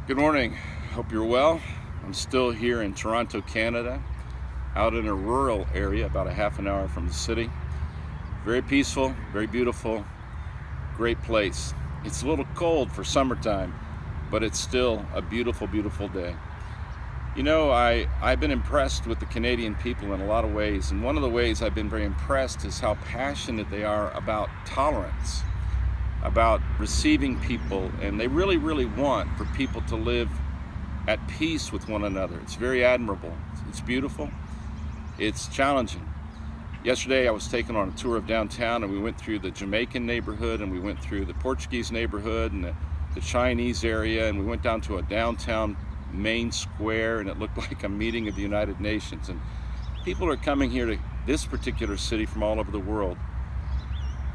Good morning. Hope you're well. I'm still here in Toronto, Canada, out in a rural area about a half an hour from the city. Very peaceful, very beautiful, great place. It's a little cold for summertime, but it's still a beautiful, beautiful day. You know, I've been impressed with the Canadian people in a lot of ways, and one of the ways I've been very impressed is how passionate they are about tolerance, about receiving people, and they really, really want for people to live at peace with one another. It's very admirable. It's beautiful. It's challenging. Yesterday I was taken on a tour of downtown, and we went through the Jamaican neighborhood, and we went through the Portuguese neighborhood and the Chinese area, and we went down to a downtown main square, and it looked like a meeting of the United Nations. And people are coming here to this particular city from all over the world.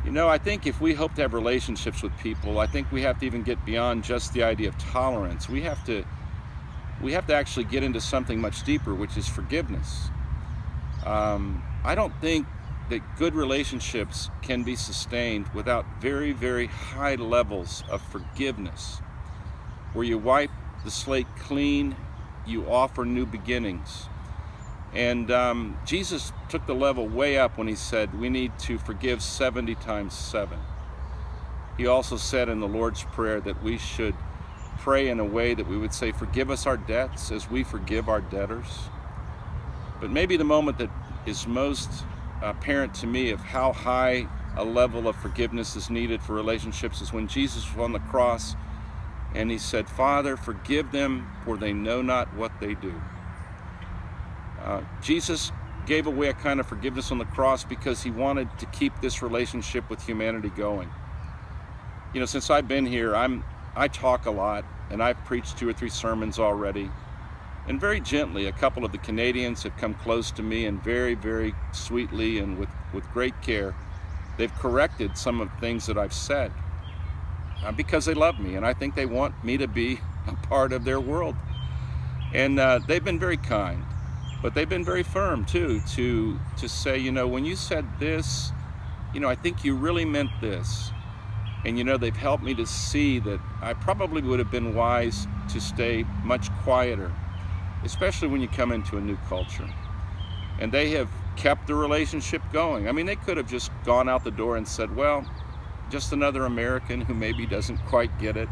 You know, I think if we hope to have relationships with people, I think we have to even get beyond just the idea of tolerance. We have to actually get into something much deeper, which is forgiveness. I don't think that good relationships can be sustained without very, very high levels of forgiveness, where you wipe the slate clean, you offer new beginnings. And Jesus took the level way up when he said we need to forgive 70 times 7. He also said in the Lord's Prayer that we should pray in a way that we would say, forgive us our debts as we forgive our debtors. But maybe the moment that is most apparent to me of how high a level of forgiveness is needed for relationships is when Jesus was on the cross and he said, Father, forgive them, for they know not what they do. Jesus gave away a kind of forgiveness on the cross because he wanted to keep this relationship with humanity going. You know, since I've been here, I talk a lot, and I've preached 2 or 3 sermons already. And very gently, a couple of the Canadians have come close to me, and very, very sweetly and with great care, they've corrected some of the things that I've said because they love me, and I think they want me to be a part of their world. And they've been very kind. But they've been very firm too, to say, you know, when you said this, you know, I think you really meant this. And you know, they've helped me to see that I probably would have been wise to stay much quieter, especially when you come into a new culture. And they have kept the relationship going. I mean, they could have just gone out the door and said, well, just another American who maybe doesn't quite get it.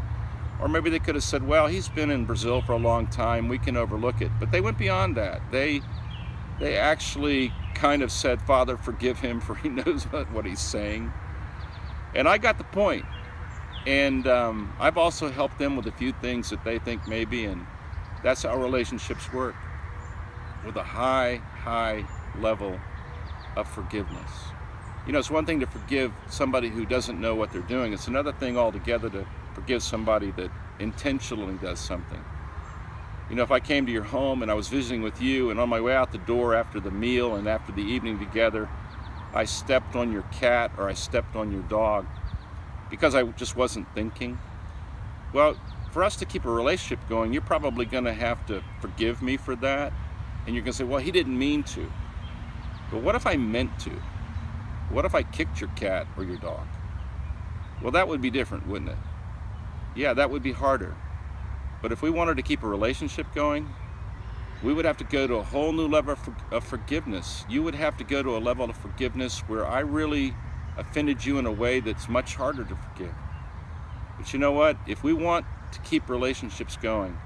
Or maybe they could have said, well, he's been in Brazil for a long time, we can overlook it. But they went beyond that. They actually kind of said, Father, forgive him, for he knows what he's saying. And I got the point. And I've also helped them with a few things that they think maybe, and that's how relationships work, with a high, high level of forgiveness. You know, it's one thing to forgive somebody who doesn't know what they're doing. It's another thing altogether to forgive somebody that intentionally does something. You know, if I came to your home and I was visiting with you, and on my way out the door after the meal and after the evening together, I stepped on your cat or I stepped on your dog because I just wasn't thinking, well, for us to keep a relationship going, you're probably going to have to forgive me for that. And you're going to say, well, he didn't mean to. But what if I meant to? What if I kicked your cat or your dog? Well, that would be different, wouldn't it? Yeah, that would be harder. But if we wanted to keep a relationship going, we would have to go to a whole new level of forgiveness. You would have to go to a level of forgiveness where I really offended you in a way that's much harder to forgive. But you know what? If we want to keep relationships going,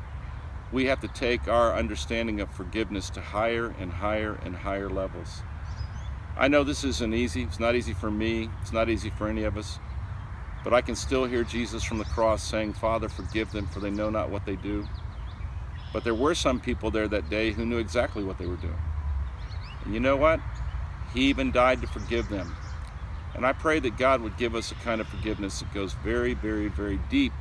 we have to take our understanding of forgiveness to higher and higher and higher levels. I know this isn't easy. It's not easy for me. It's not easy for any of us. But I can still hear Jesus from the cross saying, Father, forgive them, for they know not what they do. But there were some people there that day who knew exactly what they were doing. And you know what? He even died to forgive them. And I pray that God would give us a kind of forgiveness that goes very, very, very deep,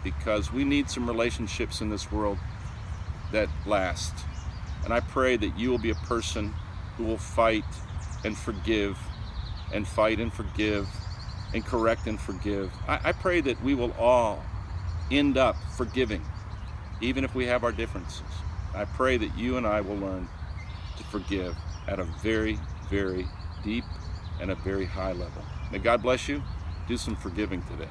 because we need some relationships in this world that last. And I pray that you will be a person who will fight and forgive, and fight and forgive, and correct and forgive. I pray that we will all end up forgiving, even if we have our differences. I pray that you and I will learn to forgive at a very, very deep and a very high level. May God bless you. Do some forgiving today.